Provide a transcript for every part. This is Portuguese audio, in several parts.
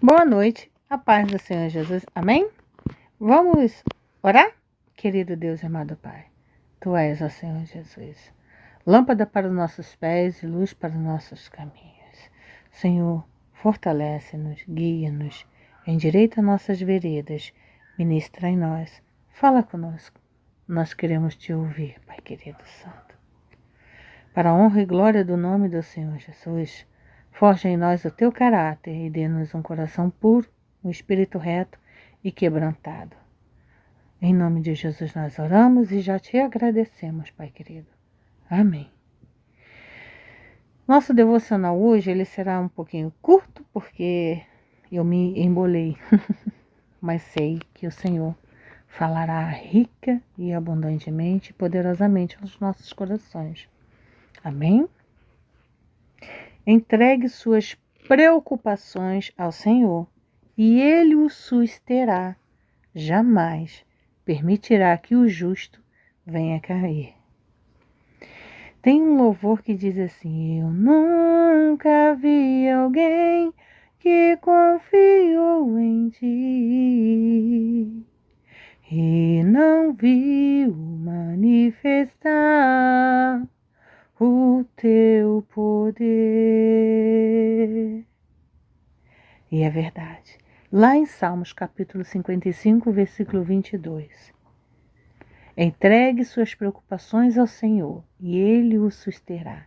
Boa noite, a paz do Senhor Jesus, amém? Vamos orar? Querido Deus e amado Pai, Tu és, ó Senhor Jesus, lâmpada para os nossos pés e luz para os nossos caminhos. Senhor, fortalece-nos, guia-nos, endireita nossas veredas, ministra em nós, fala conosco. Nós queremos Te ouvir, Pai querido Santo. Para a honra e glória do nome do Senhor Jesus, forja em nós o Teu caráter e dê-nos um coração puro, um espírito reto e quebrantado. Em nome de Jesus nós oramos e já Te agradecemos, Pai querido. Amém. Nosso devocional hoje ele será um pouquinho curto porque eu me embolei, mas sei que o Senhor falará rica e abundantemente, poderosamente aos nossos corações. Amém? Entregue suas preocupações ao Senhor e Ele o susterá. Jamais permitirá que o justo venha cair. Tem um louvor que diz assim: eu nunca vi alguém que confiou em Ti e não viu manifestar o Teu poder. E é verdade. Lá em Salmos capítulo 55, versículo 22. Entregue suas preocupações ao Senhor e Ele o susterá.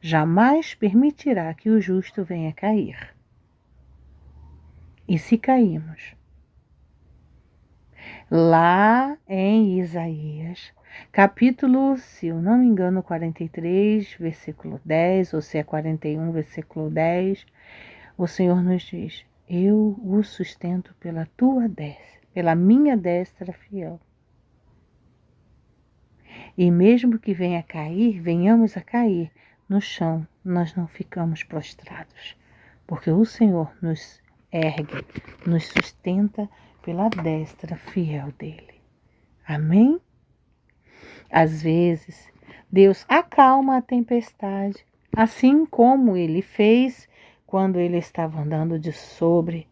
Jamais permitirá que o justo venha cair. E se cairmos? Lá em Isaías, capítulo, se eu não me engano, 43, versículo 10, ou se é 41, versículo 10, o Senhor nos diz: eu o sustento pela tua destra, pela minha destra fiel. E mesmo que venhamos a cair no chão, nós não ficamos prostrados, porque o Senhor nos ergue, nos sustenta pela destra fiel dele. Amém? Às vezes, Deus acalma a tempestade, assim como Ele fez quando Ele estava andando de sobre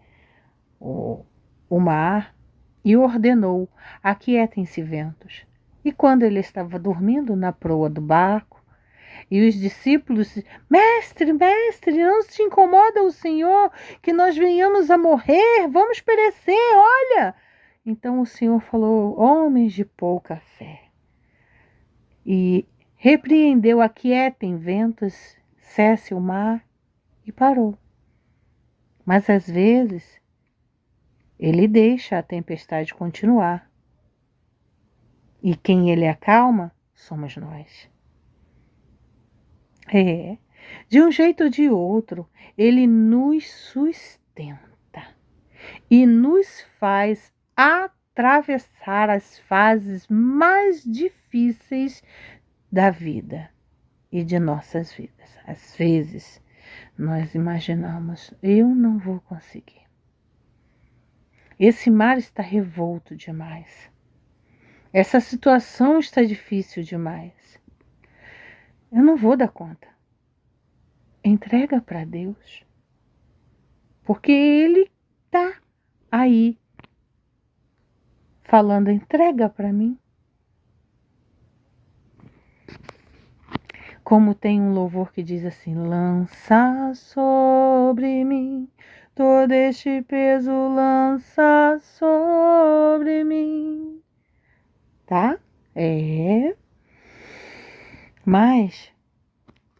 o mar e ordenou: aquietem-se ventos. E quando Ele estava dormindo na proa do barco, e os discípulos: mestre, mestre, não se incomoda o Senhor que nós venhamos a morrer, vamos perecer, olha. Então o Senhor falou: homens de pouca fé. E repreendeu: aquietem ventos, cesse o mar, e parou. Mas às vezes Ele deixa a tempestade continuar. E quem Ele acalma somos nós. De um jeito ou de outro, Ele nos sustenta e nos faz atravessar as fases mais difíceis da vida e de nossas vidas. Às vezes, nós imaginamos: eu não vou conseguir. Esse mar está revolto demais. Essa situação está difícil demais. Eu não vou dar conta. Entrega para Deus. Porque Ele está aí falando: entrega para mim. Como tem um louvor que diz assim: lança sobre mim todo este peso, lança sobre mim. Tá? Mas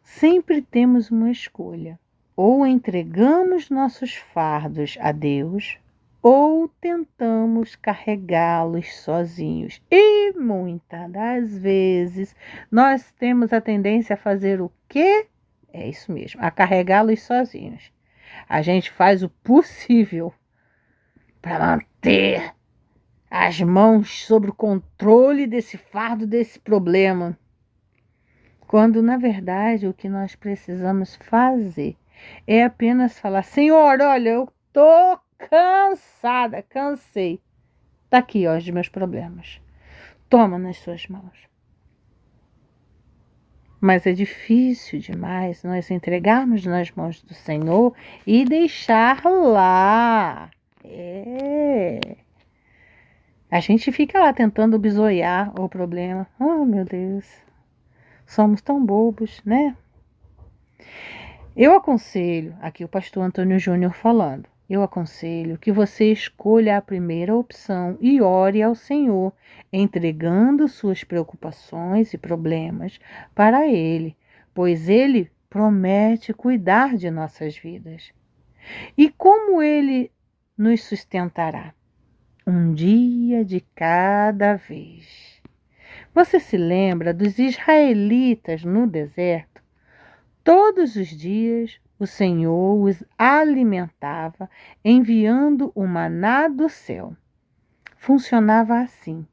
sempre temos uma escolha. Ou entregamos nossos fardos a Deus, ou tentamos carregá-los sozinhos. E muitas das vezes nós temos a tendência a fazer o quê? É isso mesmo, a carregá-los sozinhos. A gente faz o possível para manter as mãos sob o controle desse fardo, desse problema. Quando, na verdade, o que nós precisamos fazer é apenas falar: Senhor, olha, eu estou cansada, cansei. Está aqui, ó, os meus problemas. Toma nas suas mãos. Mas é difícil demais nós entregarmos nas mãos do Senhor e deixar lá. A gente fica lá tentando bisoiar o problema. Oh, meu Deus. Somos tão bobos, né? Eu aconselho, aqui o pastor Antônio Júnior falando, eu aconselho que você escolha a primeira opção e ore ao Senhor, entregando suas preocupações e problemas para Ele, pois Ele promete cuidar de nossas vidas. E como Ele nos sustentará? Um dia de cada vez. Você se lembra dos israelitas no deserto? Todos os dias o Senhor os alimentava, enviando o maná do céu. Funcionava assim.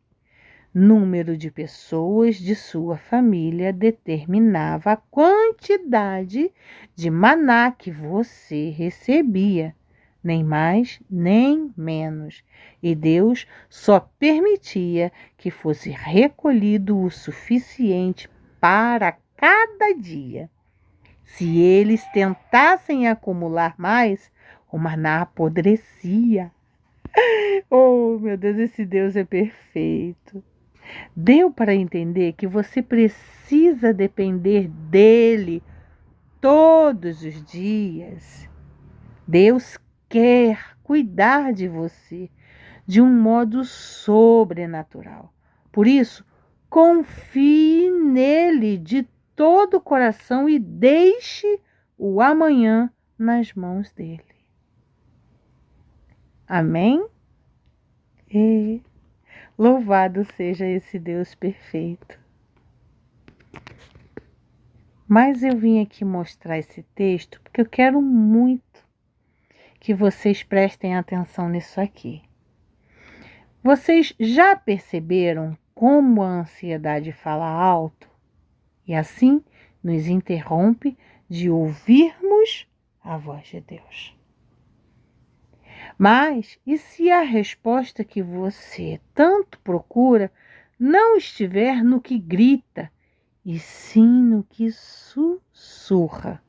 Número de pessoas de sua família determinava a quantidade de maná que você recebia, nem mais nem menos. E Deus só permitia que fosse recolhido o suficiente para cada dia. Se eles tentassem acumular mais, o maná apodrecia. Oh, meu Deus, esse Deus é perfeito. Deu para entender que você precisa depender dele todos os dias. Deus quer cuidar de você de um modo sobrenatural. Por isso, confie nele de todo o coração e deixe o amanhã nas mãos dele. Amém? E louvado seja esse Deus perfeito. Mas eu vim aqui mostrar esse texto porque eu quero muito que vocês prestem atenção nisso aqui. Vocês já perceberam como a ansiedade fala alto e assim nos interrompe de ouvirmos a voz de Deus? Mas e se a resposta que você tanto procura não estiver no que grita, e sim no que sussurra?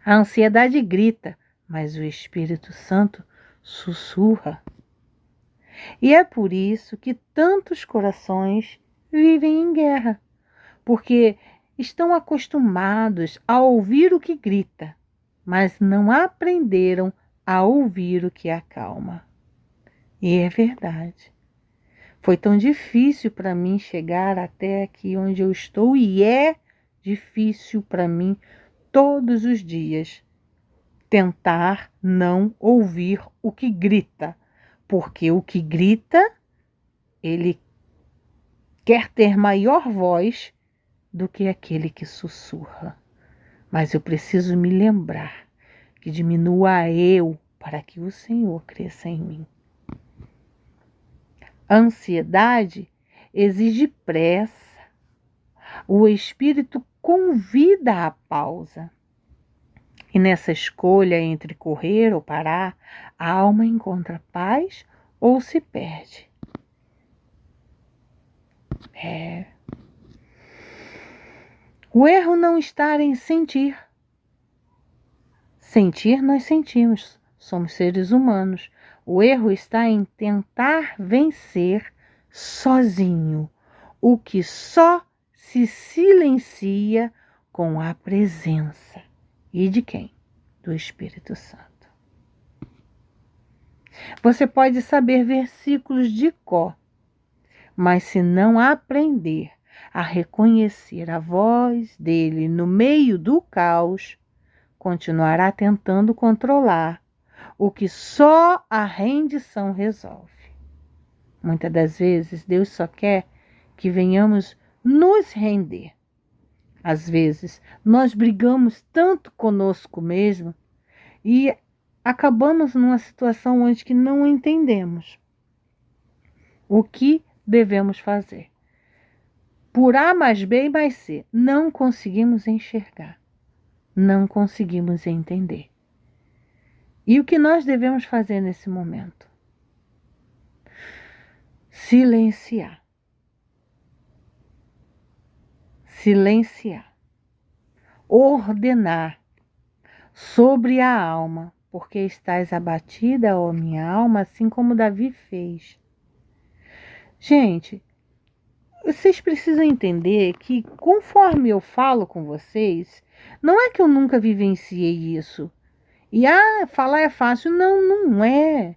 A ansiedade grita, mas o Espírito Santo sussurra. E é por isso que tantos corações vivem em guerra, porque estão acostumados a ouvir o que grita, mas não aprenderam a ouvir o que acalma. E é verdade. Foi tão difícil para mim chegar até aqui onde eu estou e é difícil para mim todos os dias tentar não ouvir o que grita, porque o que grita, ele quer ter maior voz do que aquele que sussurra. Mas eu preciso me lembrar que diminua eu para que o Senhor cresça em mim. A ansiedade exige pressa. O Espírito convida à pausa. E nessa escolha entre correr ou parar, a alma encontra paz ou se perde. O erro não está em sentir. Sentir nós sentimos, somos seres humanos. O erro está em tentar vencer sozinho, o que só se silencia com a presença. E de quem? Do Espírito Santo. Você pode saber versículos de cor, mas se não aprender a reconhecer a voz dele no meio do caos, continuará tentando controlar o que só a rendição resolve. Muitas das vezes, Deus só quer que venhamos nos render. Às vezes, nós brigamos tanto conosco mesmo e acabamos numa situação onde que não entendemos o que devemos fazer. Por A mais B mais C, não conseguimos enxergar, não conseguimos entender. E o que nós devemos fazer nesse momento? Silenciar. silenciar, ordenar sobre a alma, porque estás abatida, ó minha alma, assim como Davi fez. Gente, vocês precisam entender que conforme eu falo com vocês, não é que eu nunca vivenciei isso. E falar é fácil. Não, não é.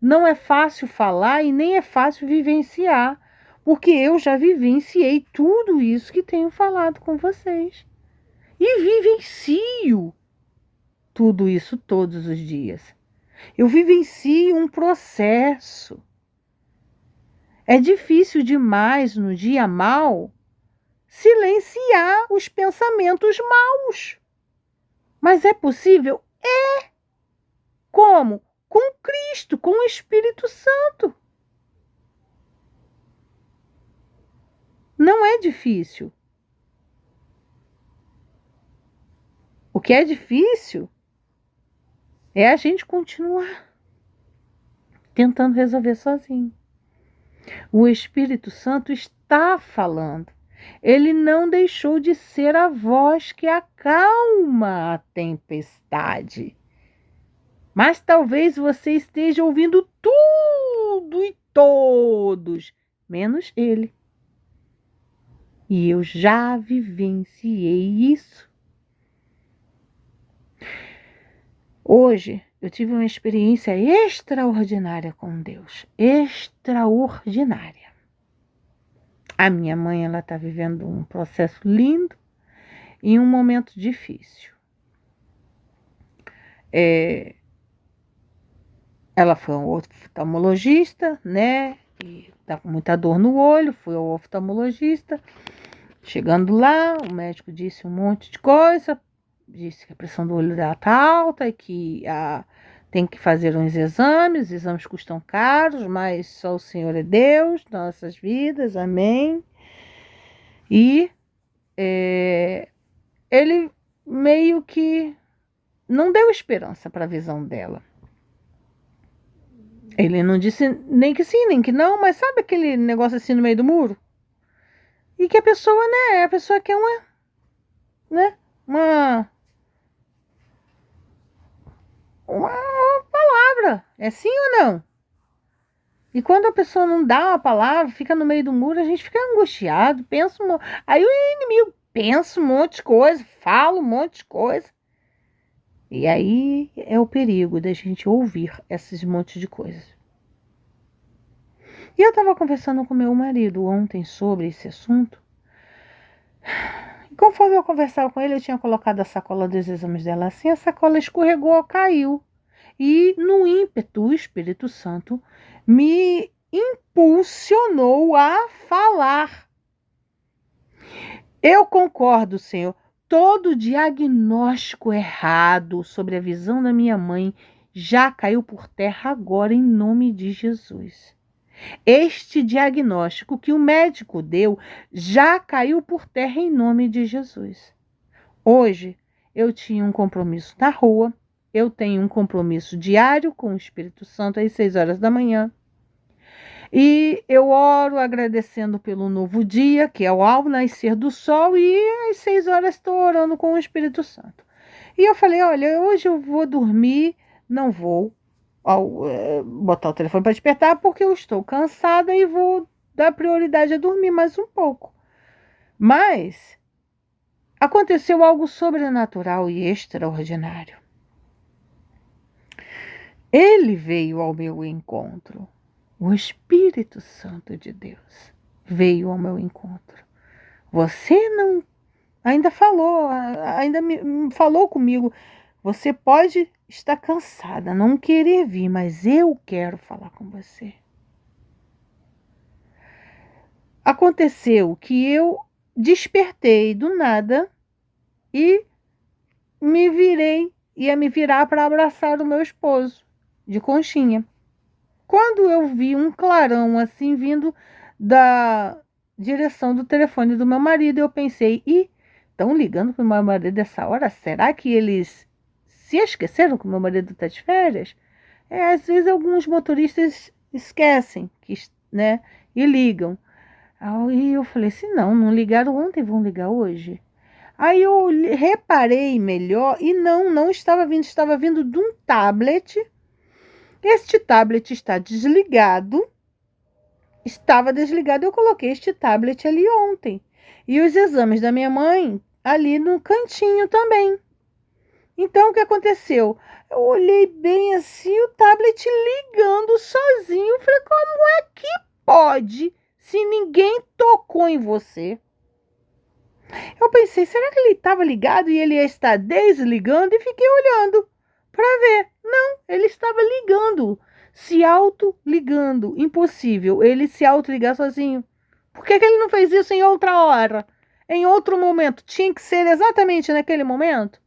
Não é fácil falar e nem é fácil vivenciar, porque eu já vivenciei tudo isso que tenho falado com vocês. E vivencio tudo isso todos os dias. Eu vivencio um processo. É difícil demais no dia mau silenciar os pensamentos maus. Mas é possível? É. Como? Com Cristo, com o Espírito Santo. Não é difícil. O que é difícil é a gente continuar tentando resolver sozinho. O Espírito Santo está falando. Ele não deixou de ser a voz que acalma a tempestade. Mas talvez você esteja ouvindo tudo e todos, menos ele. E eu já vivenciei isso. Hoje eu tive uma experiência extraordinária com Deus. Extraordinária. A minha mãe, ela está vivendo um processo lindo e um momento difícil. Ela foi ao oftalmologista, né? E tá com muita dor no olho, foi ao oftalmologista. Chegando lá, o médico disse um monte de coisa, disse que a pressão do olho dela tá alta e que tem que fazer uns exames, os exames custam caros, mas só o Senhor é Deus, nossas vidas, amém. E ele meio que não deu esperança para a visão dela. Ele não disse nem que sim, nem que não, mas sabe aquele negócio assim no meio do muro? E que a pessoa, né, a pessoa quer uma palavra, é sim ou não? E quando a pessoa não dá uma palavra, fica no meio do muro, a gente fica angustiado, pensa aí o inimigo pensa um monte de coisa, fala um monte de coisa. E aí é o perigo da gente ouvir esses montes de coisas. E eu estava conversando com meu marido ontem sobre esse assunto. E conforme eu conversava com ele, eu tinha colocado a sacola dos exames dela assim, a sacola escorregou, caiu. E no ímpeto, o Espírito Santo me impulsionou a falar. Eu concordo, Senhor. Todo diagnóstico errado sobre a visão da minha mãe já caiu por terra agora, em nome de Jesus. Este diagnóstico que o médico deu já caiu por terra em nome de Jesus. Hoje eu tinha um compromisso na rua, eu tenho um compromisso diário com o Espírito Santo às 6 horas da manhã. E eu oro agradecendo pelo novo dia, que é ao nascer do sol, e às 6 horas estou orando com o Espírito Santo. E eu falei, olha, hoje eu vou dormir, não vou botar o telefone para despertar, porque eu estou cansada e vou dar prioridade a dormir mais um pouco. Mas aconteceu algo sobrenatural e extraordinário. Ele veio ao meu encontro. O Espírito Santo de Deus veio ao meu encontro. Você não ainda me falou comigo. Você pode estar cansada, não querer vir, mas eu quero falar com você. Aconteceu que eu despertei do nada e ia me virar para abraçar o meu esposo, de conchinha. Quando eu vi um clarão assim vindo da direção do telefone do meu marido, eu pensei, estão ligando para o meu marido essa hora? Será que eles se esqueceram que o meu marido está de férias? Às vezes alguns motoristas esquecem, né, e ligam. Aí eu falei, se não ligaram ontem, vão ligar hoje? Aí eu reparei melhor e não estava vindo de um tablet. Este tablet estava desligado, eu coloquei este tablet ali ontem. E os exames da minha mãe ali no cantinho também. Então, o que aconteceu? Eu olhei bem assim, o tablet ligando sozinho. Eu falei, como é que pode se ninguém tocou em você? Eu pensei, será que ele estava ligado e ele ia estar desligando? E fiquei olhando para ver. Não, ele estava ligando, se auto-ligando. Impossível ele se auto-ligar sozinho. Por que ele não fez isso em outra hora? Em outro momento? Tinha que ser exatamente naquele momento?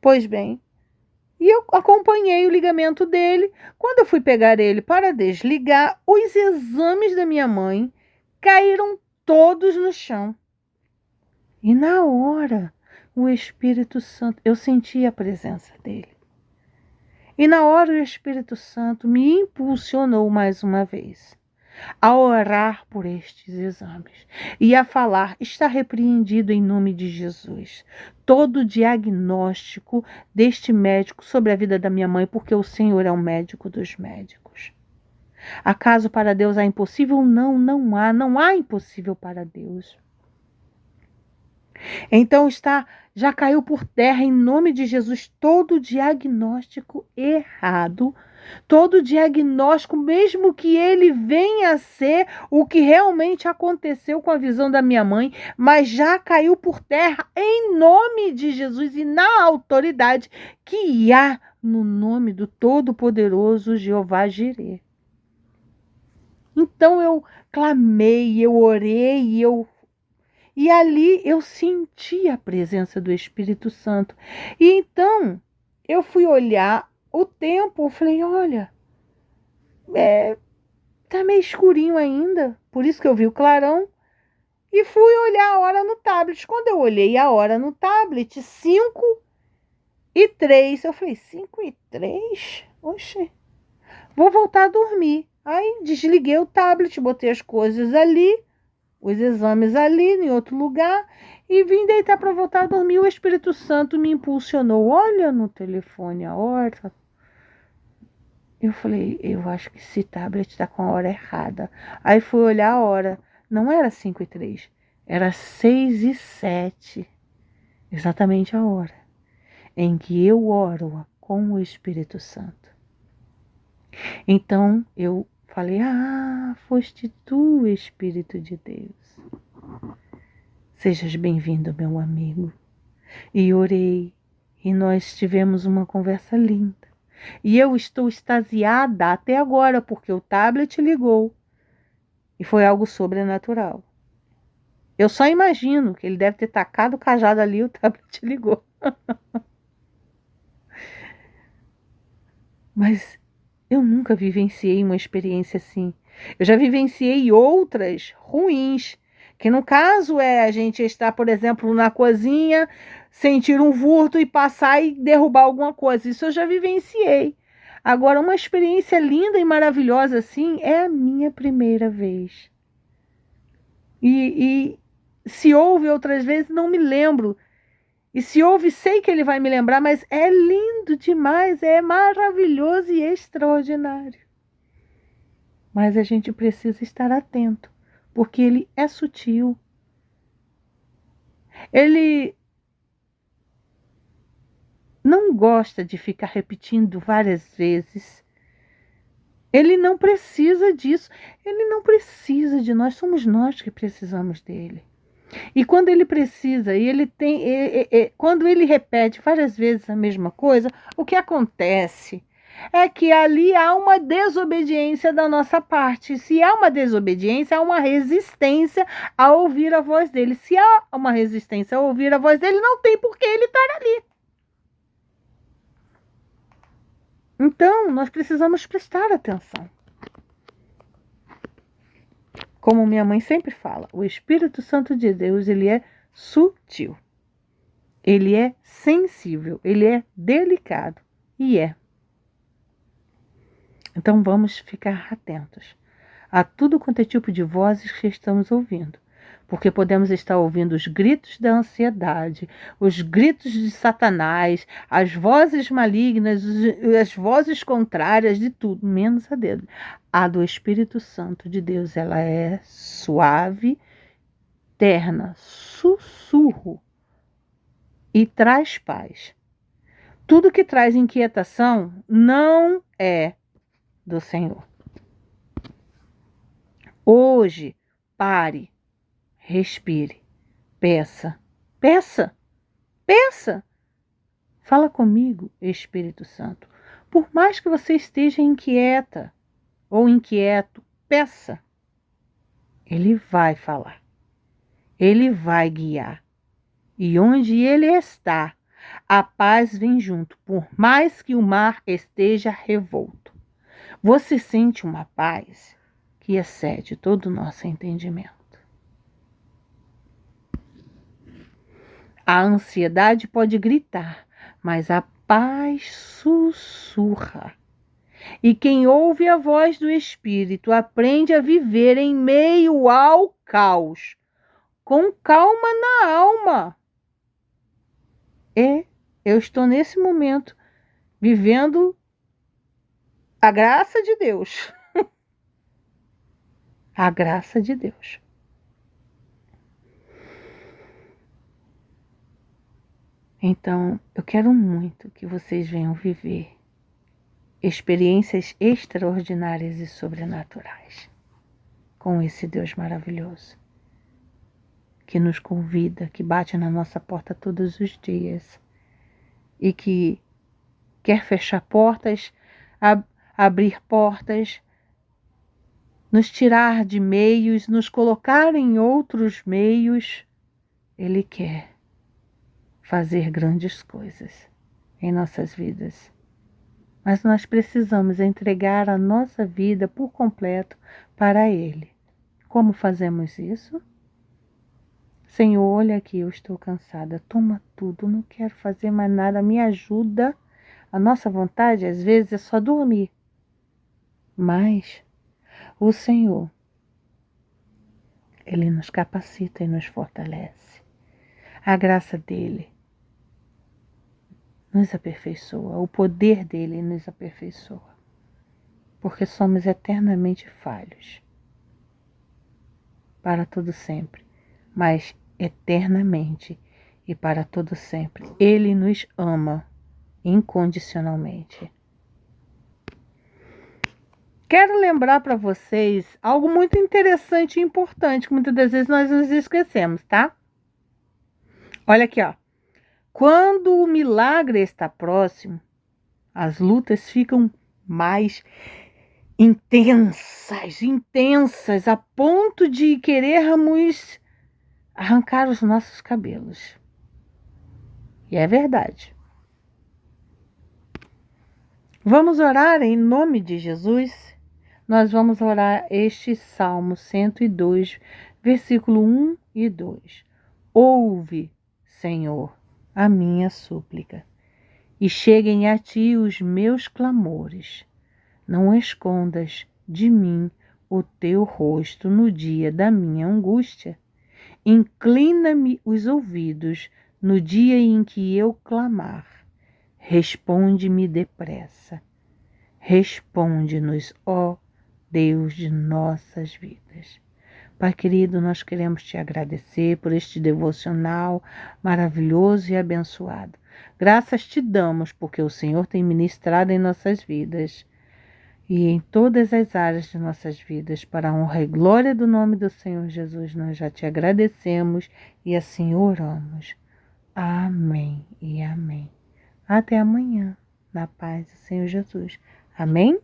Pois bem, e eu acompanhei o ligamento dele. Quando eu fui pegar ele para desligar, os exames da minha mãe caíram todos no chão. E na hora, o Espírito Santo, eu senti a presença dele. E na hora o Espírito Santo me impulsionou mais uma vez a orar por estes exames e a falar, está repreendido em nome de Jesus todo diagnóstico deste médico sobre a vida da minha mãe, porque o Senhor é o médico dos médicos. Acaso para Deus há impossível? Não há impossível para Deus. Então já caiu por terra em nome de Jesus todo diagnóstico errado, todo diagnóstico, mesmo que ele venha a ser o que realmente aconteceu com a visão da minha mãe, mas já caiu por terra em nome de Jesus e na autoridade que há no nome do Todo-Poderoso Jeová Jireh. Então eu clamei, eu orei, e ali eu senti a presença do Espírito Santo. E então eu fui olhar o tempo, eu falei, olha, tá meio escurinho ainda, por isso que eu vi o clarão. E fui olhar a hora no tablet. Quando eu olhei a hora no tablet, 5:03. Eu falei, 5:03? Oxe, vou voltar a dormir. Aí desliguei o tablet, botei as coisas ali, os exames ali, em outro lugar, e vim deitar para voltar a dormir. O Espírito Santo me impulsionou. Olha no telefone a hora. Eu falei, eu acho que esse tablet está com a hora errada. Aí fui olhar a hora. Não era 5:03, era 6:07. Exatamente a hora em que eu oro com o Espírito Santo. Então eu falei, foste tu, Espírito de Deus. Sejas bem-vindo, meu amigo. E orei, e nós tivemos uma conversa linda. E eu estou extasiada até agora, porque o tablet ligou. E foi algo sobrenatural. Eu só imagino que ele deve ter tacado o cajado ali e o tablet ligou. Mas eu nunca vivenciei uma experiência assim. Eu já vivenciei outras ruins, que no caso é a gente estar, por exemplo, na cozinha, sentir um furto e passar e derrubar alguma coisa. Isso eu já vivenciei. Agora, uma experiência linda e maravilhosa assim é a minha primeira vez. E se houve outras vezes, não me lembro. E se houve, sei que ele vai me lembrar, mas é lindo demais, é maravilhoso e extraordinário. Mas a gente precisa estar atento, porque ele é sutil. Ele não gosta de ficar repetindo várias vezes. Ele não precisa disso. Ele não precisa de nós, somos nós que precisamos dele. E quando ele precisa, e ele tem, quando ele repete várias vezes a mesma coisa, o que acontece é que ali há uma desobediência da nossa parte. Se há uma desobediência, há uma resistência a ouvir a voz dele. Se há uma resistência a ouvir a voz dele, não tem por que ele estar ali. Então, nós precisamos prestar atenção. Como minha mãe sempre fala, o Espírito Santo de Deus, ele é sutil. Ele é sensível, ele é delicado e é. Então vamos ficar atentos a tudo quanto é tipo de vozes que estamos ouvindo. Porque podemos estar ouvindo os gritos da ansiedade, os gritos de Satanás, as vozes malignas, as vozes contrárias de tudo, menos a dele. A do Espírito Santo de Deus, ela é suave, terna, sussurro e traz paz. Tudo que traz inquietação não é do Senhor. Hoje, pare, respire, peça, peça, peça. Fala comigo, Espírito Santo. Por mais que você esteja inquieta ou inquieto, peça. Ele vai falar. Ele vai guiar. E onde ele está, a paz vem junto, por mais que o mar esteja revolto. Você sente uma paz que excede todo o nosso entendimento. A ansiedade pode gritar, mas a paz sussurra. E quem ouve a voz do Espírito aprende a viver em meio ao caos, com calma na alma. E eu estou nesse momento vivendo a graça de Deus. A graça de Deus. Então, eu quero muito que vocês venham viver experiências extraordinárias e sobrenaturais com esse Deus maravilhoso, que nos convida, que bate na nossa porta todos os dias e que quer fechar portas, abrir portas, nos tirar de meios, nos colocar em outros meios. Ele quer fazer grandes coisas em nossas vidas. Mas nós precisamos entregar a nossa vida por completo para Ele. Como fazemos isso? Senhor, olha aqui, eu estou cansada. Toma tudo, não quero fazer mais nada. Me ajuda. A nossa vontade, às vezes, é só dormir. Mas o Senhor, Ele nos capacita e nos fortalece. A graça dEle nos aperfeiçoa. O poder dEle nos aperfeiçoa. Porque somos eternamente falhos. Para todo sempre. Mas eternamente e para todo sempre. Ele nos ama incondicionalmente. Quero lembrar para vocês algo muito interessante e importante, que muitas das vezes nós nos esquecemos, tá? Olha aqui, ó. Quando o milagre está próximo, as lutas ficam mais intensas, a ponto de querermos arrancar os nossos cabelos. E é verdade. Vamos orar em nome de Jesus? Nós vamos orar este Salmo 102, versículo 1 e 2. Ouve, Senhor, a minha súplica, e cheguem a ti os meus clamores. Não escondas de mim o teu rosto no dia da minha angústia. Inclina-me os ouvidos no dia em que eu clamar. Responde-me depressa. Responde-nos, ó Deus de nossas vidas. Pai querido, nós queremos te agradecer por este devocional maravilhoso e abençoado. Graças te damos porque o Senhor tem ministrado em nossas vidas e em todas as áreas de nossas vidas. Para a honra e glória do nome do Senhor Jesus, nós já te agradecemos e assim oramos. Amém e amém. Até amanhã, na paz do Senhor Jesus. Amém?